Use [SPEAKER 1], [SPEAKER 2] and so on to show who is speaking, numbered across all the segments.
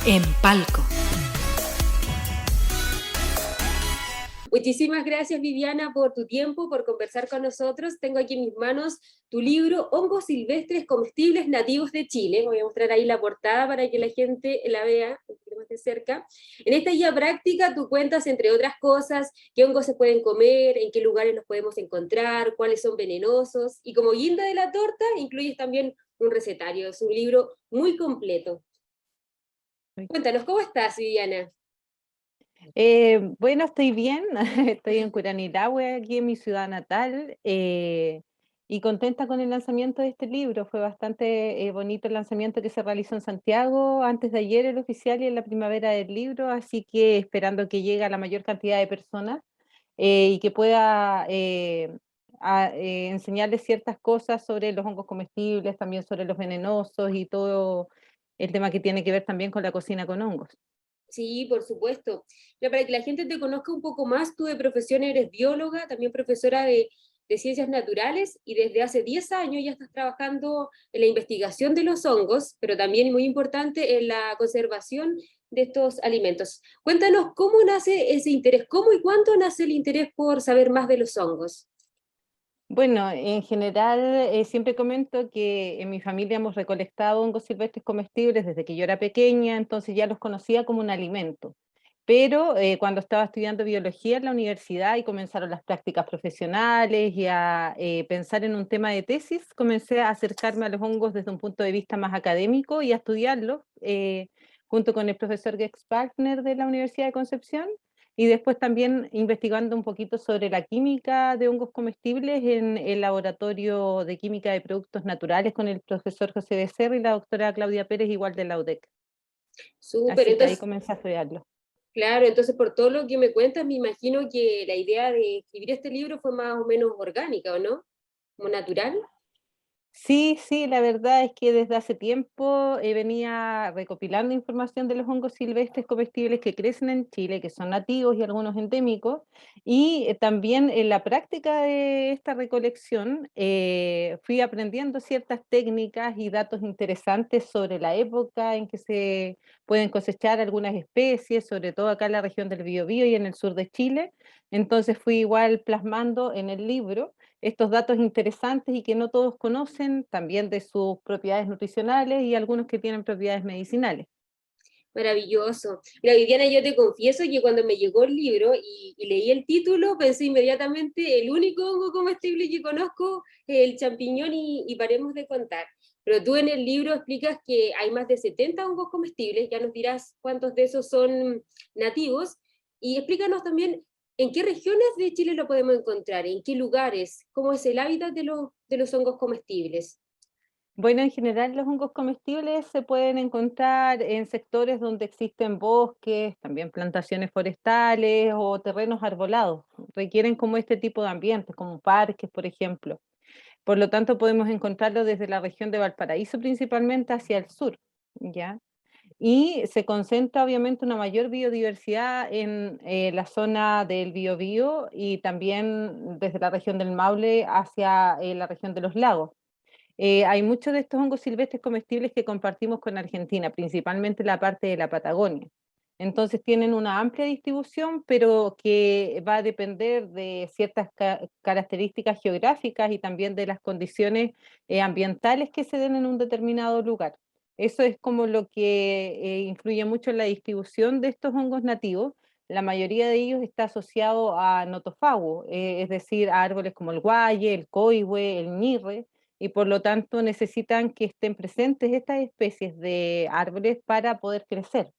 [SPEAKER 1] En Palco.
[SPEAKER 2] Muchísimas gracias, Viviana, por tu tiempo, por conversar con nosotros. Tengo aquí en mis manos tu libro Hongos silvestres comestibles nativos de Chile. Voy a mostrar ahí la portada para que la gente la vea un poquito más de cerca. En esta guía práctica tú cuentas, entre otras cosas, qué hongos se pueden comer, en qué lugares los podemos encontrar, cuáles son venenosos, y como guinda de la torta incluyes también un recetario. Es un libro muy completo. Cuéntanos, ¿cómo estás, Viviana?
[SPEAKER 3] Bueno, estoy bien, estoy en Curanilahue, aquí en mi ciudad natal, y contenta con el lanzamiento de este libro. Fue bastante bonito el lanzamiento que se realizó en Santiago antes de ayer, el oficial, y en la primavera del libro, así que esperando que llegue a la mayor cantidad de personas y que pueda enseñarles ciertas cosas sobre los hongos comestibles, también sobre los venenosos y todo el tema que tiene que ver también con la cocina con hongos.
[SPEAKER 2] Sí, por supuesto. Mira, para que la gente te conozca un poco más, tú de profesión eres bióloga, también profesora de ciencias naturales, y desde hace 10 años ya estás trabajando en la investigación de los hongos, pero también, y muy importante, en la conservación de estos alimentos. Cuéntanos cómo nace ese interés, cómo y cuándo nace el interés por saber más de los hongos.
[SPEAKER 3] Bueno, en general siempre comento que en mi familia hemos recolectado hongos silvestres comestibles desde que yo era pequeña, entonces ya los conocía como un alimento. Pero cuando estaba estudiando biología en la universidad y comenzaron las prácticas profesionales y a pensar en un tema de tesis, comencé a acercarme a los hongos desde un punto de vista más académico y a estudiarlos junto con el profesor Gex Partner de la Universidad de Concepción, y después también investigando un poquito sobre la química de hongos comestibles en el laboratorio de química de productos naturales con el profesor José Becerra y la doctora Claudia Pérez, igual de la UDEC.
[SPEAKER 2] Súper,
[SPEAKER 3] Así que ahí
[SPEAKER 2] entonces,
[SPEAKER 3] comencé a estudiarlo.
[SPEAKER 2] claro, entonces por todo lo que me cuentas, me imagino que la idea de escribir este libro fue más o menos orgánica, ¿o no? Como natural.
[SPEAKER 3] Sí, sí, la verdad es que desde hace tiempo venía recopilando información de los hongos silvestres comestibles que crecen en Chile, que son nativos y algunos endémicos, y también en la práctica de esta recolección fui aprendiendo ciertas técnicas y datos interesantes sobre la época en que se pueden cosechar algunas especies, sobre todo acá en la región del Biobío y en el sur de Chile. Entonces fui igual plasmando en el libro estos datos interesantes y que no todos conocen, también de sus propiedades nutricionales y algunos que tienen propiedades medicinales.
[SPEAKER 2] Maravilloso. Mira, Viviana, yo te confieso que cuando me llegó el libro y leí el título, pensé inmediatamente, el único hongo comestible que conozco es el champiñón y paremos de contar. Pero tú en el libro explicas que hay más de 70 hongos comestibles, ya nos dirás cuántos de esos son nativos, y explícanos también en qué regiones de Chile lo podemos encontrar, en qué lugares, cómo es el hábitat de los hongos comestibles.
[SPEAKER 3] Bueno, en general los hongos comestibles se pueden encontrar en sectores donde existen bosques, también plantaciones forestales o terrenos arbolados. Requieren como este tipo de ambientes, como parques, por ejemplo. Por lo tanto, podemos encontrarlo desde la región de Valparaíso principalmente hacia el sur, ¿ya? Y se concentra obviamente una mayor biodiversidad en la zona del Biobío y también desde la región del Maule hacia la región de los lagos. Hay muchos de estos hongos silvestres comestibles que compartimos con Argentina, principalmente la parte de la Patagonia. Entonces tienen una amplia distribución, pero que va a depender de ciertas características geográficas y también de las condiciones ambientales que se den en un determinado lugar. Eso es como lo que influye mucho en la distribución de estos hongos nativos. La mayoría de ellos está asociado a notofago, es decir, a árboles como el guaye, el coihue, el ñirre, y por lo tanto necesitan que estén presentes estas especies de árboles para poder crecer.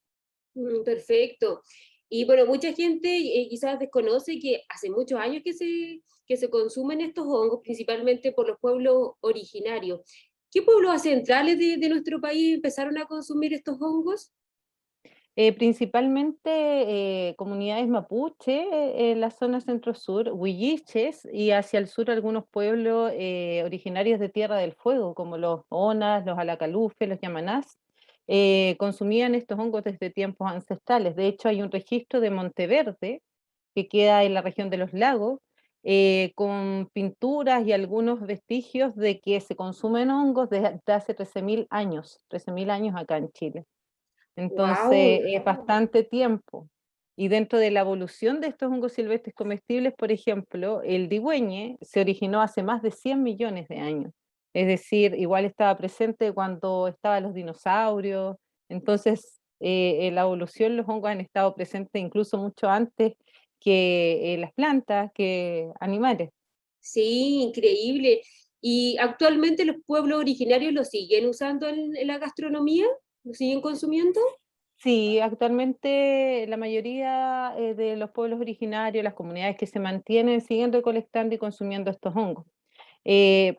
[SPEAKER 2] Perfecto. Y bueno, mucha gente quizás desconoce que hace muchos años que se consumen estos hongos, principalmente por los pueblos originarios. ¿Qué pueblos centrales de nuestro país empezaron a consumir estos hongos?
[SPEAKER 3] Principalmente comunidades mapuche en la zona centro-sur, huilliches, y hacia el sur algunos pueblos originarios de Tierra del Fuego, como los Onas, los Alacalufes, los Yamanás, consumían estos hongos desde tiempos ancestrales. De hecho, hay un registro de Monteverde que queda en la región de los lagos, con pinturas y algunos vestigios de que se consumen hongos desde hace 13.000 años, 13.000 años acá en Chile. Entonces,
[SPEAKER 2] Wow.
[SPEAKER 3] es bastante tiempo. Y dentro de la evolución de estos hongos silvestres comestibles, por ejemplo, el digüeñe se originó hace más de 100 millones de años. Es decir, igual estaba presente cuando estaban los dinosaurios. Entonces, en la evolución los hongos han estado presentes incluso mucho antes que las plantas, que animales.
[SPEAKER 2] Sí, increíble. ¿Y actualmente los pueblos originarios lo siguen usando en la gastronomía? ¿Lo siguen consumiendo?
[SPEAKER 3] Sí, actualmente la mayoría de los pueblos originarios, las comunidades que se mantienen, siguen recolectando y consumiendo estos hongos.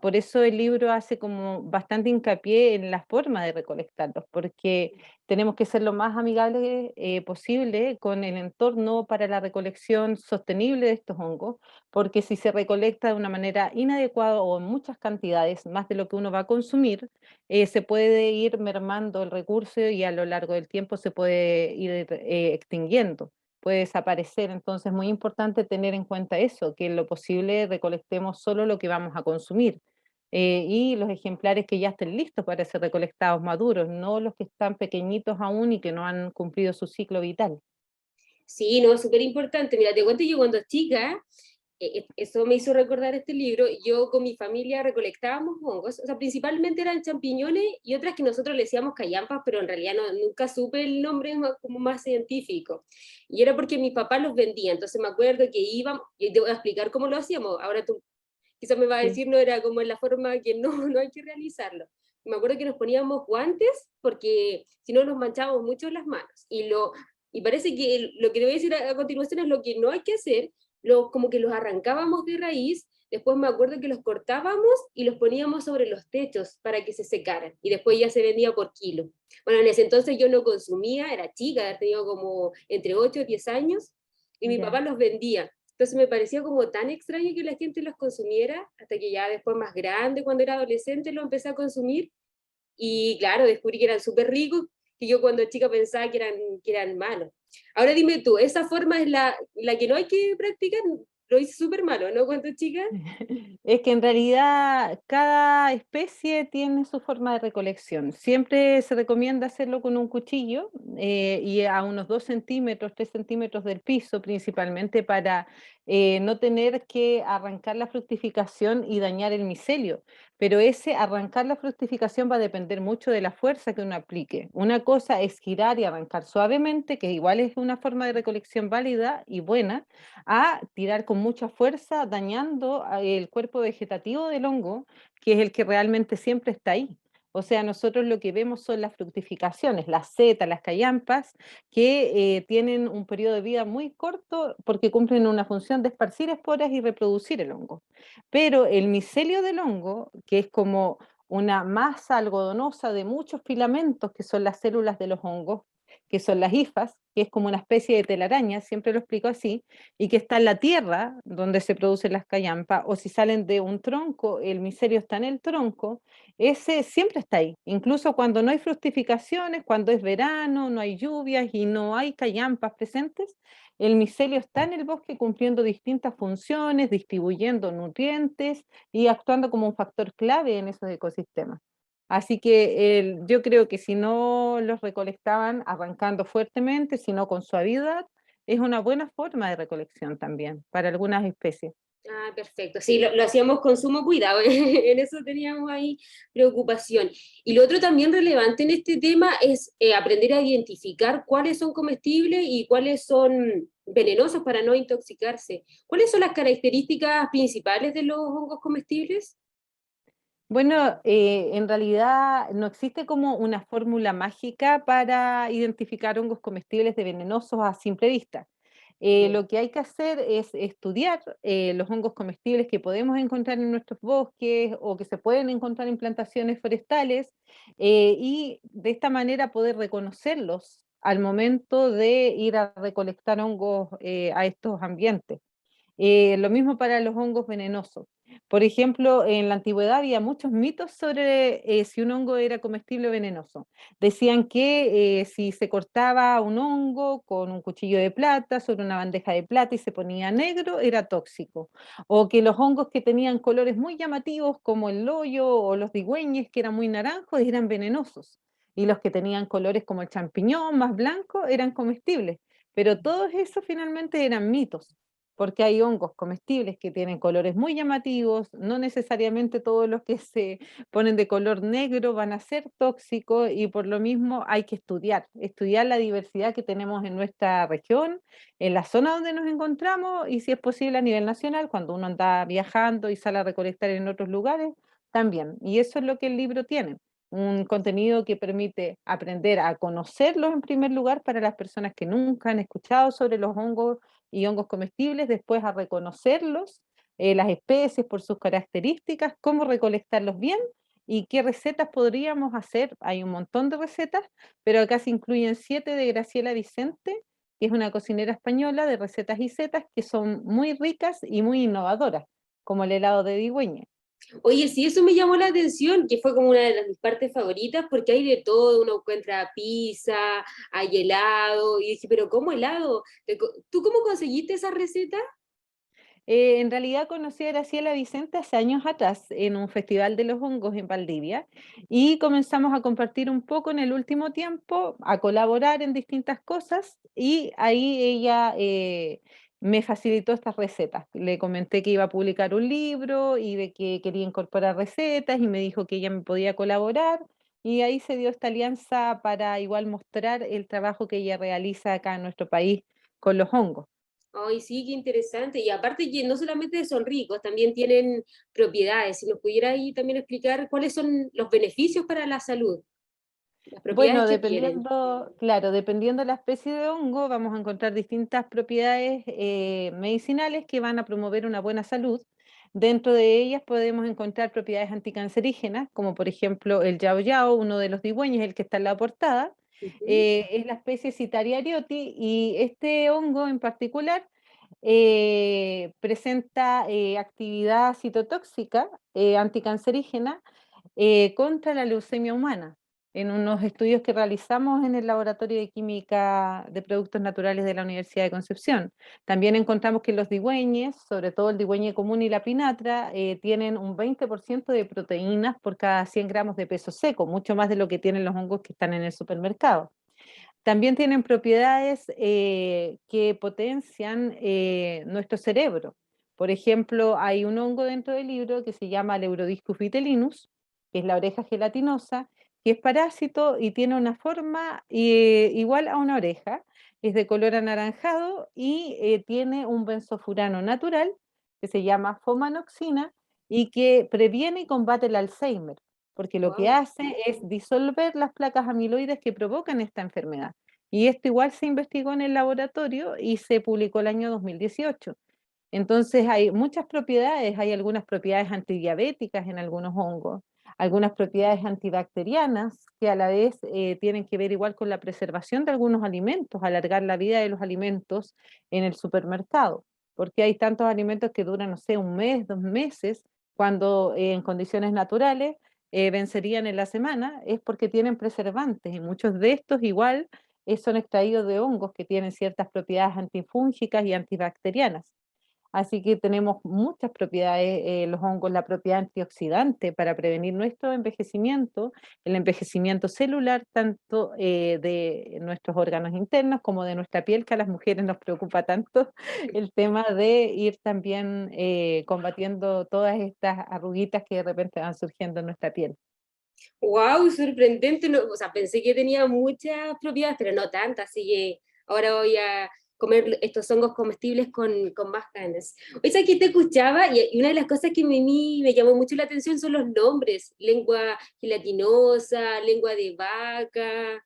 [SPEAKER 3] Por eso el libro hace como bastante hincapié en la forma de recolectarlos, porque tenemos que ser lo más amigables posible con el entorno para la recolección sostenible de estos hongos, porque si se recolecta de una manera inadecuada o en muchas cantidades, más de lo que uno va a consumir, se puede ir mermando el recurso y a lo largo del tiempo se puede ir extinguiendo, puede desaparecer. Entonces es muy importante tener en cuenta eso, que en lo posible recolectemos solo lo que vamos a consumir. Y los ejemplares que ya estén listos para ser recolectados maduros, no los que están pequeñitos aún y que no han cumplido su ciclo vital.
[SPEAKER 2] Sí, no, súper importante. Mira, te cuento, yo cuando chica, eso me hizo recordar este libro, yo con mi familia recolectábamos hongos, o sea, principalmente eran champiñones y otras que nosotros le decíamos callampas, pero en realidad no, nunca supe el nombre como más científico. Y era porque mi papá los vendía, entonces me acuerdo que íbamos, y te voy a explicar cómo lo hacíamos, ahora tú quizás me va a
[SPEAKER 3] Sí.
[SPEAKER 2] decir, no era como en la forma que no, no hay que realizarlo. Me acuerdo que nos poníamos guantes porque si no nos manchábamos mucho las manos. Y parece que lo que te voy a decir a continuación es lo que no hay que hacer, como que los arrancábamos de raíz, después me acuerdo que los cortábamos y los poníamos sobre los techos para que se secaran, y después ya se vendía por kilo. Bueno, en ese entonces yo no consumía, era chica, había tenido como entre 8 y 10 años, y mi papá
[SPEAKER 3] Ya.
[SPEAKER 2] los vendía. Entonces me parecía como tan extraño que la gente los consumiera, hasta que ya después más grande, cuando era adolescente, lo empecé a consumir. Y claro, descubrí que eran súper ricos, que yo cuando chica pensaba que eran malos. Ahora dime tú, ¿esa forma es la que no hay que practicar? Lo hice súper malo, ¿no? Cuando chica.
[SPEAKER 3] Es que en realidad cada especie tiene su forma de recolección. Siempre se recomienda hacerlo con un cuchillo y a unos 2 centímetros, 3 centímetros del piso, principalmente para no tener que arrancar la fructificación y dañar el micelio. Pero ese arrancar la fructificación va a depender mucho de la fuerza que uno aplique. Una cosa es girar y arrancar suavemente, que igual es una forma de recolección válida y buena, a tirar con mucha fuerza, dañando el cuerpo vegetativo del hongo, que es el que realmente siempre está ahí. O sea, nosotros lo que vemos son las fructificaciones, las setas, las callampas, que tienen un periodo de vida muy corto porque cumplen una función de esparcir esporas y reproducir el hongo. Pero el micelio del hongo, que es como una masa algodonosa de muchos filamentos, que son las células de los hongos, que son las hifas, que es como una especie de telaraña, siempre lo explico así, y que está en la tierra donde se producen las callampas, o si salen de un tronco, el micelio está en el tronco, ese siempre está ahí, incluso cuando no hay fructificaciones, cuando es verano, no hay lluvias y no hay callampas presentes, el micelio está en el bosque cumpliendo distintas funciones, distribuyendo nutrientes y actuando como un factor clave en esos ecosistemas. Así que yo creo que si no los recolectaban arrancando fuertemente, sino con suavidad, es una buena forma de recolección también para algunas especies.
[SPEAKER 2] Ah, perfecto. Sí, lo hacíamos con sumo cuidado, en eso teníamos ahí preocupación. Y lo otro también relevante en este tema es aprender a identificar cuáles son comestibles y cuáles son venenosos para no intoxicarse. ¿Cuáles son las características principales de los hongos comestibles?
[SPEAKER 3] Bueno, en realidad no existe como una fórmula mágica para identificar hongos comestibles de venenosos a simple vista.
[SPEAKER 2] Ya.
[SPEAKER 3] Lo que hay que hacer es estudiar los hongos comestibles que podemos encontrar en nuestros bosques o que se pueden encontrar en plantaciones forestales y de esta manera poder reconocerlos al momento de ir a recolectar hongos a estos ambientes. Lo mismo para los hongos venenosos. Por ejemplo, en la antigüedad había muchos mitos sobre si un hongo era comestible o venenoso. Decían que si se cortaba un hongo con un cuchillo de plata sobre una bandeja de plata y se ponía negro, era tóxico. O que los hongos que tenían colores muy llamativos, como el loyo o los digüeñes, que eran muy naranjos, eran venenosos. y los que tenían colores como el champiñón más blanco eran comestibles. Pero todos esos finalmente eran mitos, porque hay hongos comestibles que tienen colores muy llamativos, no necesariamente todos los que se ponen de color negro van a ser tóxicos y por lo mismo hay que estudiar la diversidad que tenemos en nuestra región, en la zona donde nos encontramos y si es posible a nivel nacional, cuando uno anda viajando y sale a recolectar en otros lugares, también. Y eso es lo que el libro tiene. Un contenido que permite aprender a conocerlos en primer lugar para las personas que nunca han escuchado sobre los hongos y hongos comestibles, después a reconocerlos, las especies por sus características, cómo recolectarlos bien y qué recetas podríamos hacer. Hay un montón de recetas, pero acá se incluyen 7 de Graciela Vicente, que es una cocinera española de recetas y setas que son muy ricas y muy innovadoras, como el helado de Digüeña.
[SPEAKER 2] Oye, sí, eso me llamó la atención, que fue como una de mis partes favoritas, porque hay de todo, uno encuentra pizza, hay helado, y dije, pero ¿cómo helado? ¿Tú cómo conseguiste esa receta?
[SPEAKER 3] En realidad conocí a Graciela Vicente hace años atrás en un festival de los hongos en Valdivia y comenzamos a compartir un poco en el último tiempo, a colaborar en distintas cosas y ahí ella me facilitó estas recetas. Le comenté que iba a publicar un libro y de que quería incorporar recetas y me dijo que ella me podía colaborar y ahí se dio esta alianza para igual mostrar el trabajo que ella realiza acá en nuestro país con los hongos.
[SPEAKER 2] Ay, sí, qué interesante. Y aparte que no solamente son ricos, también tienen propiedades. Si nos pudiera ahí también explicar cuáles son los beneficios para la salud, las propiedades
[SPEAKER 3] Bueno,
[SPEAKER 2] que tienen.
[SPEAKER 3] dependiendo, claro, dependiendo de la especie de hongo, vamos a encontrar distintas propiedades medicinales que van a promover una buena salud. Dentro de ellas podemos encontrar propiedades anticancerígenas, como por ejemplo el yao yao, uno de los digüeños, el que está en la portada,
[SPEAKER 2] Ujú.
[SPEAKER 3] es la especie Citaria arioti y este hongo en particular presenta actividad citotóxica anticancerígena contra la leucemia humana. En unos estudios que realizamos en el Laboratorio de Química de Productos Naturales de la Universidad de Concepción. También encontramos que los digüeñes, sobre todo el digüeñe común y la pinatra, tienen un 20% de proteínas por cada 100 gramos de peso seco, mucho más de lo que tienen los hongos que están en el supermercado. También tienen propiedades que potencian nuestro cerebro. Por ejemplo, hay un hongo dentro del libro que se llama Leurodiscus vitellinus, que es la oreja gelatinosa, que es parásito y tiene una forma igual a una oreja, es de color anaranjado y tiene un benzofurano natural que se llama fomanoxina y que previene y combate el Alzheimer, porque lo que
[SPEAKER 2] Wow.
[SPEAKER 3] hace es disolver las placas amiloides que provocan esta enfermedad. Y esto igual se investigó en el laboratorio y se publicó el año 2018. Entonces hay muchas propiedades, hay algunas propiedades antidiabéticas en algunos hongos, algunas propiedades antibacterianas que a la vez tienen que ver igual con la preservación de algunos alimentos, alargar la vida de los alimentos en el supermercado, porque hay tantos alimentos que duran, no sé, un mes, 2 meses, cuando en condiciones naturales vencerían en la semana, es porque tienen preservantes y muchos de estos igual son extraídos de hongos que tienen ciertas propiedades antifúngicas y antibacterianas. Así que tenemos muchas propiedades, los hongos, la propiedad antioxidante para prevenir nuestro envejecimiento, el envejecimiento celular, tanto de nuestros órganos internos como de nuestra piel, que a las mujeres nos preocupa tanto el tema de ir también combatiendo todas estas arruguitas que de repente van surgiendo en nuestra piel.
[SPEAKER 2] Wow, sorprendente. No, o sea, pensé que tenía muchas propiedades, pero no tantas, así que ahora voy a comer estos hongos comestibles con más ganas. Oye, ¿sabes que te escuchaba? Y una de las cosas que me llamó mucho la atención son los nombres. Lengua gelatinosa, lengua de vaca,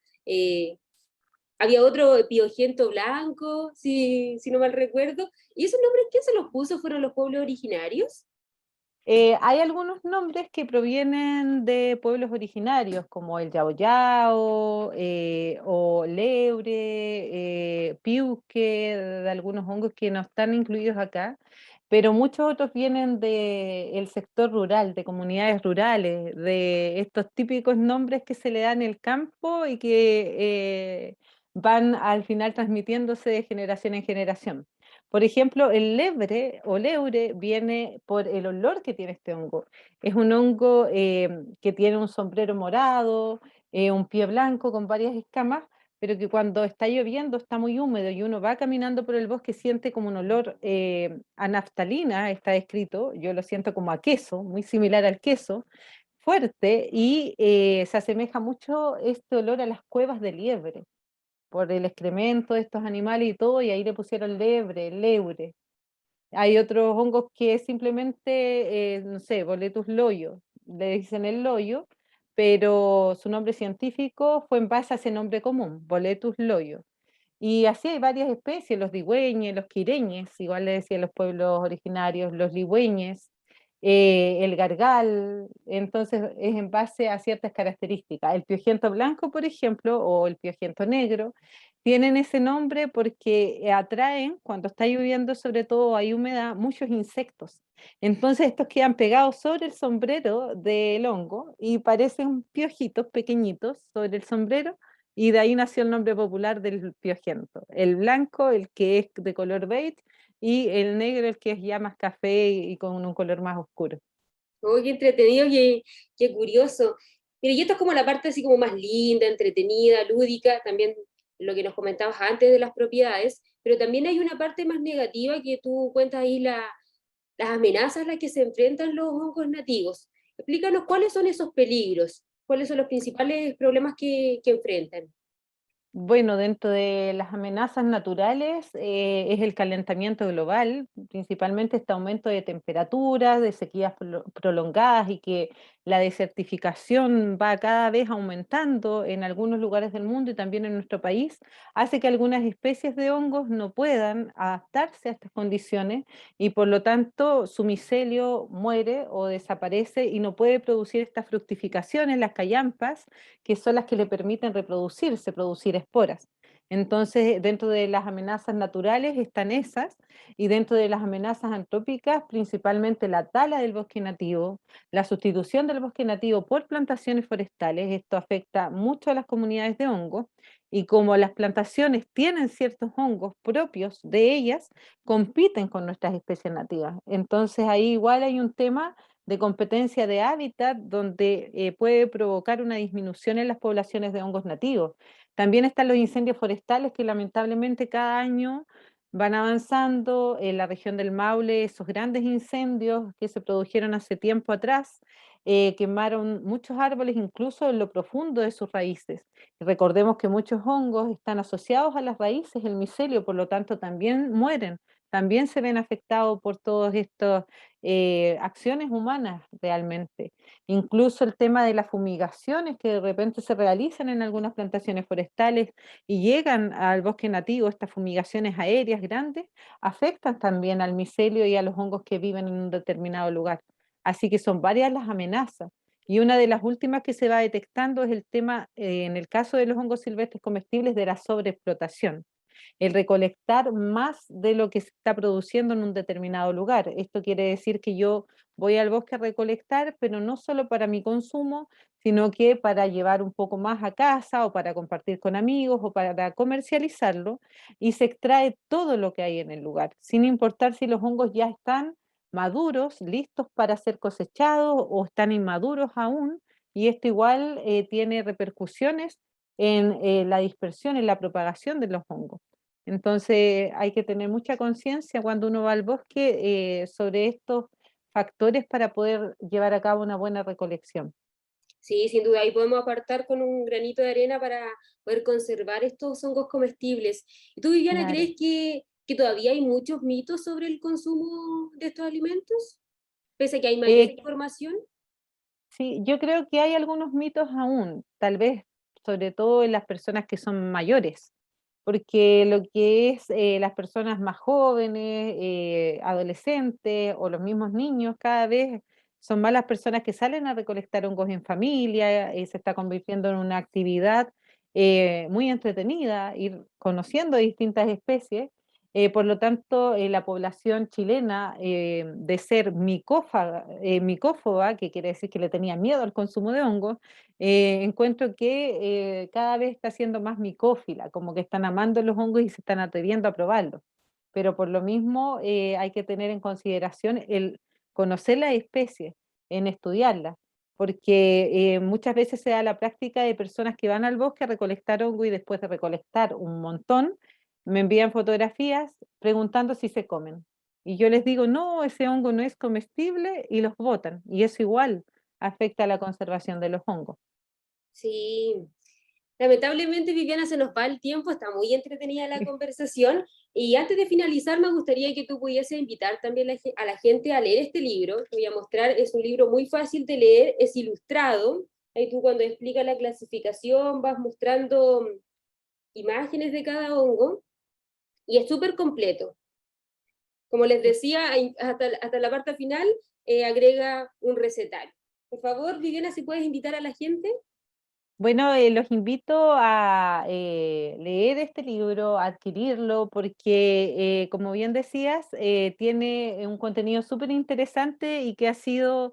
[SPEAKER 2] había otro piojento blanco, si no mal recuerdo. ¿Y esos nombres quién se los puso? ¿Fueron los pueblos originarios?
[SPEAKER 3] Hay algunos nombres que provienen de pueblos originarios, como el Yao Yao, o Leure, Piuque, de algunos hongos que no están incluidos acá, pero muchos otros vienen del sector rural, de comunidades rurales, de estos típicos nombres que se le dan en el campo y que van al final transmitiéndose de generación en generación. Por ejemplo, el lebre o leure viene por el olor que tiene este hongo. Es un hongo que tiene un sombrero morado, un pie blanco con varias escamas, pero que cuando está lloviendo está muy húmedo y uno va caminando por el bosque siente como un olor a naftalina, está escrito, yo lo siento como a queso, muy similar al queso, fuerte, y se asemeja mucho este olor a las cuevas de liebre, por el excremento de estos animales y todo, y ahí le pusieron lebre, leure. Hay otros hongos que simplemente, no sé, Boletus loyo, le dicen el loyo, pero su nombre científico fue en base a ese nombre común, Boletus loyo. Y así hay varias especies, los digüeñes, los quireñes, igual le decían los pueblos originarios, los ligüeñes, el gargal, entonces es en base a ciertas características. El piojento blanco, por ejemplo, o el piojento negro, tienen ese nombre porque atraen, cuando está lloviendo, sobre todo hay humedad, muchos insectos. Entonces estos quedan pegados sobre el sombrero del hongo y parecen piojitos pequeñitos sobre el sombrero y de ahí nació el nombre popular del piojento. El blanco, el que es de color beige, y el negro, el que es ya más café y con un color más oscuro.
[SPEAKER 2] Oh, qué entretenido, qué curioso. Mire, y esto es como la parte así como más linda, entretenida, lúdica, también lo que nos comentabas antes de las propiedades, pero también hay una parte más negativa que tú cuentas ahí, las amenazas a las que se enfrentan los hongos nativos. Explícanos cuáles son esos peligros, cuáles son los principales problemas que enfrentan.
[SPEAKER 3] Bueno, dentro de las amenazas naturales es el calentamiento global, principalmente este aumento de temperaturas, de sequías prolongadas y que la desertificación va cada vez aumentando en algunos lugares del mundo y también en nuestro país, hace que algunas especies de hongos no puedan adaptarse a estas condiciones y por lo tanto su micelio muere o desaparece y no puede producir estas fructificaciones, las callampas, que son las que le permiten reproducirse, producir esporas. Entonces, dentro de las amenazas naturales están esas, y dentro de las amenazas antrópicas, principalmente la tala del bosque nativo, la sustitución del bosque nativo por plantaciones forestales. Esto afecta mucho a las comunidades de hongos, y como las plantaciones tienen ciertos hongos propios de ellas, compiten con nuestras especies nativas. Entonces, ahí igual hay un tema de competencia de hábitat donde puede provocar una disminución en las poblaciones de hongos nativos. También están los incendios forestales que lamentablemente cada año van avanzando en la región del Maule, esos grandes incendios que se produjeron hace tiempo atrás, quemaron muchos árboles incluso en lo profundo de sus raíces. Y recordemos que muchos hongos están asociados a las raíces, el micelio, por lo tanto también mueren, también se ven afectados por todos estos acciones humanas realmente. Incluso el tema de las fumigaciones que de repente se realizan en algunas plantaciones forestales y llegan al bosque nativo, estas fumigaciones aéreas grandes, afectan también al micelio y a los hongos que viven en un determinado lugar. Así que son varias las amenazas. Y una de las últimas que se va detectando es el tema, en el caso de los hongos silvestres comestibles, de la sobreexplotación, el recolectar más de lo que se está produciendo en un determinado lugar. Esto quiere decir que yo voy al bosque a recolectar, pero no solo para mi consumo, sino que para llevar un poco más a casa o para compartir con amigos o para comercializarlo, y se extrae todo lo que hay en el lugar, sin importar si los hongos ya están maduros, listos para ser cosechados o están inmaduros aún, y esto igual tiene repercusiones en la dispersión, en la propagación de los hongos. Entonces hay que tener mucha conciencia cuando uno va al bosque sobre estos factores para poder llevar a cabo una buena recolección.
[SPEAKER 2] Sí, sin duda, ahí podemos apartar con un granito de arena para poder conservar estos hongos comestibles. ¿Y tú, Viviana,
[SPEAKER 3] Claro.
[SPEAKER 2] crees que todavía hay muchos mitos sobre el consumo de estos alimentos? Pese a que hay mayor
[SPEAKER 3] Eh,
[SPEAKER 2] información.
[SPEAKER 3] sí, yo creo que hay algunos mitos aún, tal vez sobre todo en las personas que son mayores, porque lo que es las personas más jóvenes, adolescentes o los mismos niños, cada vez son más las personas que salen a recolectar hongos en familia, se está convirtiendo en una actividad muy entretenida, ir conociendo distintas especies. Por lo tanto, la población chilena, de ser micófoba, que quiere decir que le tenía miedo al consumo de hongos, encuentro que cada vez está siendo más micófila, como que están amando los hongos y se están atreviendo a probarlos. Pero por lo mismo hay que tener en consideración el conocer las especies, en estudiarlas. porque muchas veces se da la práctica de personas que van al bosque a recolectar hongo y después de recolectar un montón, me envían fotografías preguntando si se comen. Y yo les digo, no, ese hongo no es comestible y los botan. Y eso igual afecta a la conservación de los hongos.
[SPEAKER 2] Sí. Lamentablemente, Viviana, se nos va el tiempo, está muy entretenida la conversación y antes de finalizar me gustaría que tú pudieses invitar también a la gente a leer este libro. Te voy a mostrar, es un libro muy fácil de leer, es ilustrado. Ahí tú cuando explica la clasificación vas mostrando imágenes de cada hongo y es súper completo. Como les decía, hasta la parte final agrega un recetario. Por favor, Viviana, si puedes invitar a la gente.
[SPEAKER 3] Bueno, los invito a leer este libro, a adquirirlo, porque, como bien decías, tiene un contenido súper interesante y que ha sido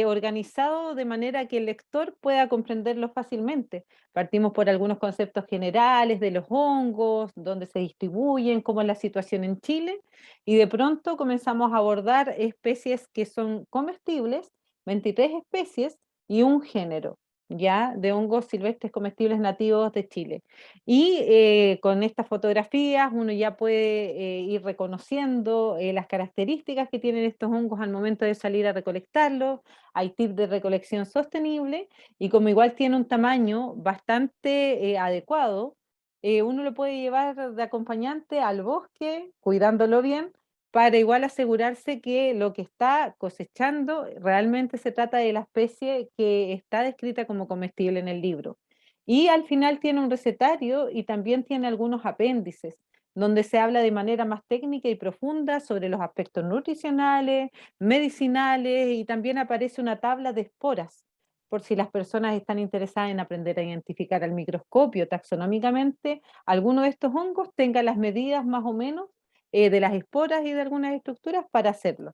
[SPEAKER 3] organizado de manera que el lector pueda comprenderlo fácilmente. Partimos por algunos conceptos generales de los hongos, dónde se distribuyen, cómo es la situación en Chile, y de pronto comenzamos a abordar especies que son comestibles, 23 especies y un género, ya, de hongos silvestres comestibles nativos de Chile. Y con estas fotografías uno ya puede ir reconociendo las características que tienen estos hongos al momento de salir a recolectarlos. Hay tips de recolección sostenible y como igual tiene un tamaño bastante adecuado, uno lo puede llevar de acompañante al bosque, cuidándolo bien, para igual asegurarse que lo que está cosechando realmente se trata de la especie que está descrita como comestible en el libro. Y al final tiene un recetario y también tiene algunos apéndices, donde se habla de manera más técnica y profunda sobre los aspectos nutricionales, medicinales y también aparece una tabla de esporas, por si las personas están interesadas en aprender a identificar al microscopio taxonómicamente alguno de estos hongos, tenga las medidas más o menos de las esporas y de algunas estructuras para hacerlo.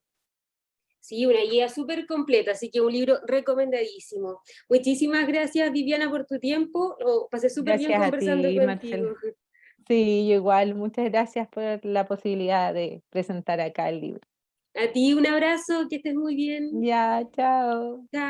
[SPEAKER 2] Sí, una guía súper completa, así que un libro recomendadísimo. Muchísimas gracias, Viviana, por tu tiempo. Lo pasé súper bien
[SPEAKER 3] Gracias a
[SPEAKER 2] conversando
[SPEAKER 3] ti,
[SPEAKER 2] contigo.
[SPEAKER 3] Marcela. Sí, yo igual. Muchas gracias por la posibilidad de presentar acá el libro.
[SPEAKER 2] A ti un abrazo, que estés muy bien.
[SPEAKER 3] Ya, chao.
[SPEAKER 2] Chao.